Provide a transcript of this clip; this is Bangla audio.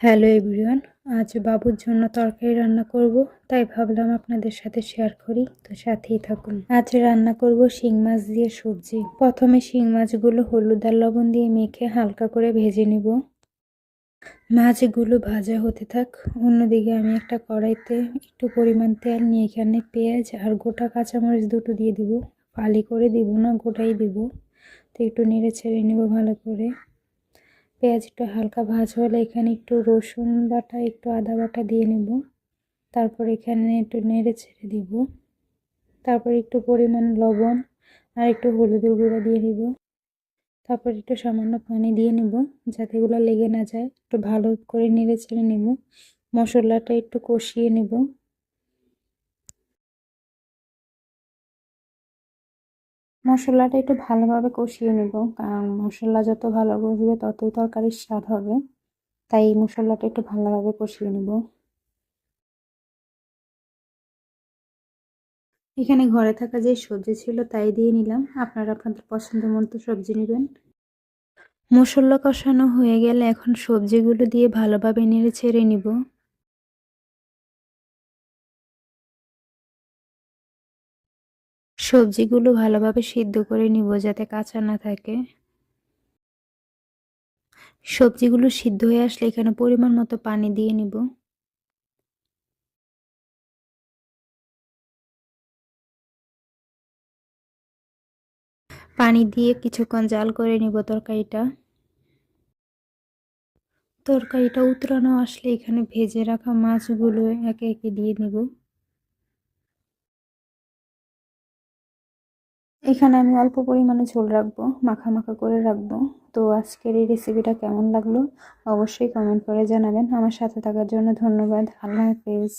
হ্যালো এভরিওয়ান, আজ বাবুর জন্য তরকারি রান্না করব, তাই ভাবলাম আপনাদের সাথে শেয়ার করি। তো সাথেই থাকুন। আজ রান্না করব শিং মাছ দিয়ে সবজি। প্রথমে শিং মাছগুলো হলুদ আর লবণ দিয়ে মেখে হালকা করে ভেজে নিব। মাছগুলো ভাজা হতে থাক। অন্যদিকে আমি একটা কড়াইতে একটু পরিমাণ তেল নিয়ে এখানে পেঁয়াজ আর গোটা কাঁচামরিচ দুটো দিয়ে দিব। ফালি করে দিব না, গোটাই দিব। তো একটু নেড়ে ছেড়ে নেব ভালো করে। পেঁয়াজ একটু হালকা ভাজা হলে এখানে একটু রসুন বাটা, একটু আদা বাটা দিয়ে নেব। তারপর এখানে একটু নেড়ে ছেড়ে দিব। তারপর একটু পরিমাণ লবণ আর একটু হলুদের গুঁড়া দিয়ে দিব। তারপর একটু সামান্য পানি দিয়ে নেব, যাতে এগুলো লেগে না যায়। একটু ভালো করে নেড়ে ছেড়ে নেব। মশলাটা একটু কষিয়ে নেব। মশলাটা একটু ভালোভাবে কষিয়ে নেব, কারণ মশলা যত ভালো কষবে ততই তরকারির স্বাদ হবে। তাই মশলাটা একটু ভালোভাবে কষিয়ে নেব। এখানে ঘরে থাকা যে সবজি ছিল তাই দিয়ে নিলাম। আপনারা আপনাদের পছন্দ মতো সবজি নেবেন। মশলা কষানো হয়ে গেলে এখন সবজিগুলো দিয়ে ভালোভাবে নেড়ে ছেড়ে নিব। সবজিগুলো ভালোভাবে সিদ্ধ করে নিব, যাতে কাঁচা না থাকে। সবজিগুলো সিদ্ধ হয়ে আসলে এখানে পরিমাণ মতো পানি দিয়ে নিব। পানি দিয়ে কিছুক্ষণ জাল করে নিব তরকারিটা। তরকারিটা উতরানো আসলে এখানে ভেজে রাখা মাছগুলো একে একে দিয়ে নেব। এখানে আমি অল্প পরিমাণে ঝোল রাখবো, মাখা মাখা করে রাখবো। তো আজকের এই রেসিপিটা কেমন লাগলো অবশ্যই কমেন্ট করে জানাবেন। আমার সাথে থাকার জন্য ধন্যবাদ। আল্লাহ হাফেজ।